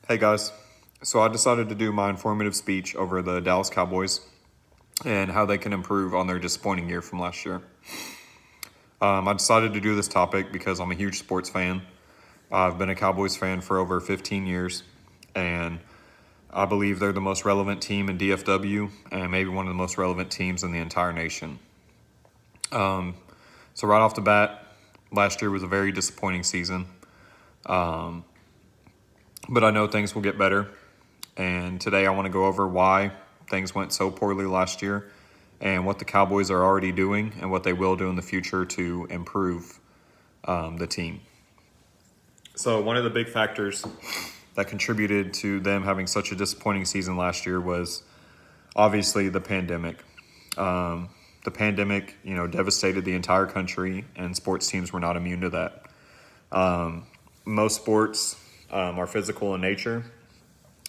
Hey guys, so I decided to do my informative speech over the Dallas Cowboys and how they can improve on their disappointing year from last year. I decided to do this topic because I'm a huge sports fan. I've been a Cowboys fan for over 15 years, and I believe they're the most relevant team in DFW and maybe one of the most relevant teams in the entire nation. So right off the bat, last year was a very disappointing season, but I know things will get better. And today I want to go over why things went so poorly last year and what the Cowboys are already doing and what they will do in the future to improve the team. So one of the big factors that contributed to them having such a disappointing season last year was obviously the pandemic. The pandemic, devastated the entire country, and sports teams were not immune to that. Most sports are physical in nature,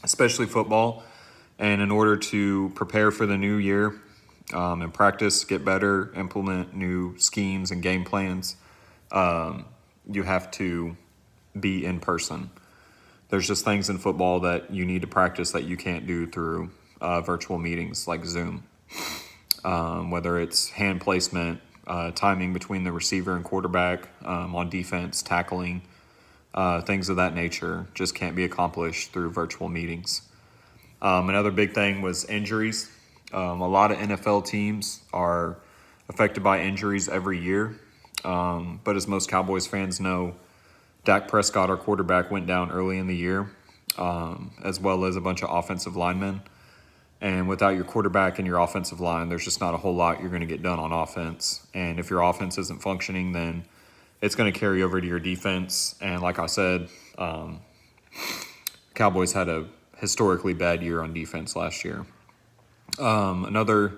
especially football. And in order to prepare for the new year and practice, get better, implement new schemes and game plans, you have to be in person. There's just things in football that you need to practice that you can't do through virtual meetings like Zoom. Whether it's hand placement, timing between the receiver and quarterback, on defense, tackling, things of that nature just can't be accomplished through virtual meetings. Another big thing was injuries. A lot of NFL teams are affected by injuries every year. But as most Cowboys fans know, Dak Prescott, our quarterback, went down early in the year, as well as a bunch of offensive linemen. And without your quarterback and your offensive line, there's just not a whole lot you're going to get done on offense. And if your offense isn't functioning, then it's going to carry over to your defense. And like I said, Cowboys had a historically bad year on defense last year. The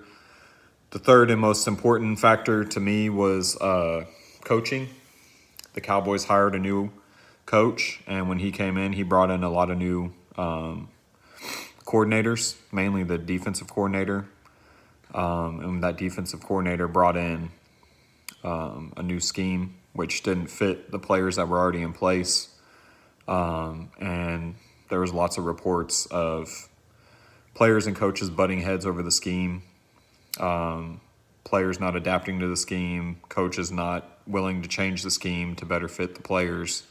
third and most important factor to me was coaching. The Cowboys hired a new coach, and when he came in, he brought in a lot of new coordinators, mainly the defensive coordinator. And that defensive coordinator brought in a new scheme, which didn't fit the players that were already in place. And there was lots of reports of players and coaches butting heads over the scheme, players not adapting to the scheme, coaches not willing to change the scheme to better fit the players.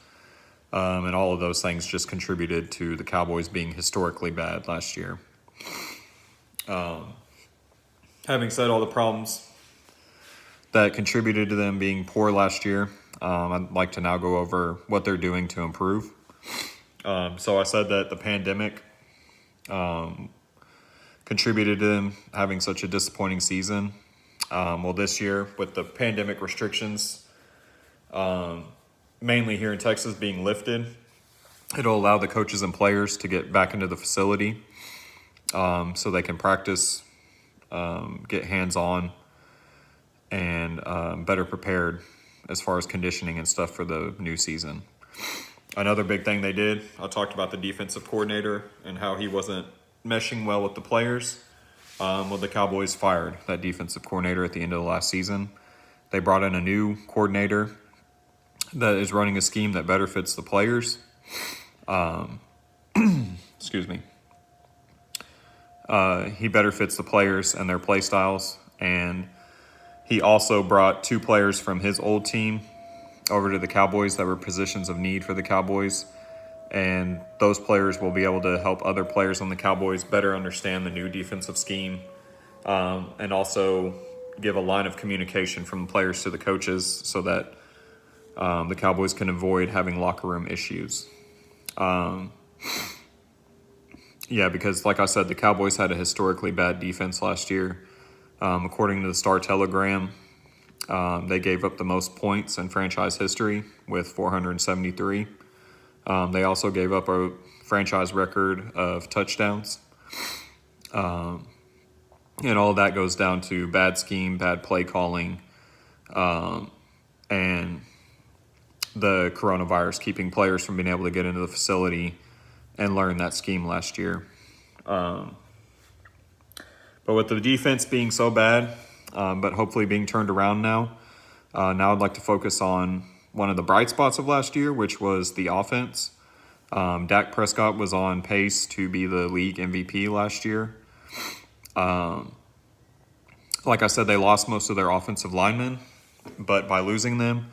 And all of those things just contributed to the Cowboys being historically bad last year. Having said all the problems that contributed to them being poor last year, I'd like to now go over what they're doing to improve. So I said that the pandemic contributed to them having such a disappointing season. Well, this year with the pandemic restrictions, mainly here in Texas, being lifted, it'll allow the coaches and players to get back into the facility so they can practice, get hands-on, and better prepared as far as conditioning and stuff for the new season. Another big thing they did, I talked about the defensive coordinator and how he wasn't meshing well with the players. Well, the Cowboys fired that defensive coordinator at the end of the last season. They brought in a new coordinator that is running a scheme that better fits the players. Excuse me. He better fits the players and their play styles. And he also brought two players from his old team over to the Cowboys that were positions of need for the Cowboys. And those players will be able to help other players on the Cowboys better understand the new defensive scheme, and also give a line of communication from the players to the coaches so that the Cowboys can avoid having locker room issues. Because like I said, the Cowboys had a historically bad defense last year. According to the Star-Telegram, they gave up the most points in franchise history with 473. They also gave up a franchise record of touchdowns. And all of that goes down to bad scheme, bad play calling, and the coronavirus keeping players from being able to get into the facility and learn that scheme last year. But with the defense being so bad, but hopefully being turned around now I'd like to focus on one of the bright spots of last year, which was the offense. Dak Prescott was on pace to be the league MVP last year. Like I said, they lost most of their offensive linemen, but by losing them,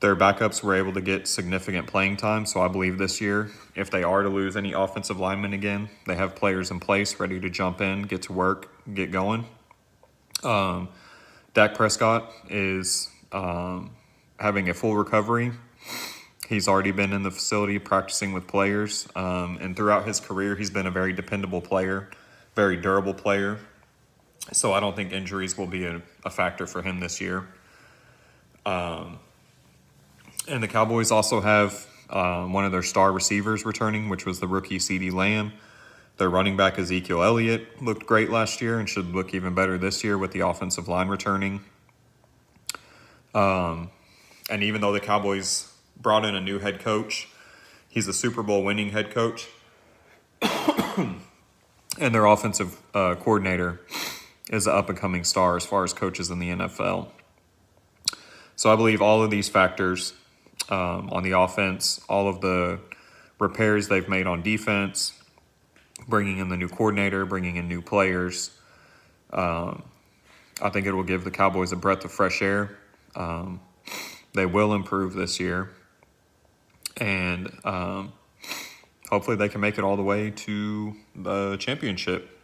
their backups were able to get significant playing time. So I believe this year, if they are to lose any offensive linemen again, they have players in place ready to jump in, get to work, get going. Dak Prescott is having a full recovery. He's already been in the facility practicing with players. And throughout his career, he's been a very dependable player, very durable player. So I don't think injuries will be a factor for him this year. And the Cowboys also have one of their star receivers returning, which was the rookie CeeDee Lamb. Their running back Ezekiel Elliott looked great last year and should look even better this year with the offensive line returning. And even though the Cowboys brought in a new head coach, he's a Super Bowl winning head coach. And their offensive coordinator is an up-and-coming star as far as coaches in the NFL. So I believe all of these factors on the offense, all of the repairs they've made on defense, bringing in the new coordinator, bringing in new players, I think it will give the Cowboys a breath of fresh air. They will improve this year. And hopefully they can make it all the way to the championship.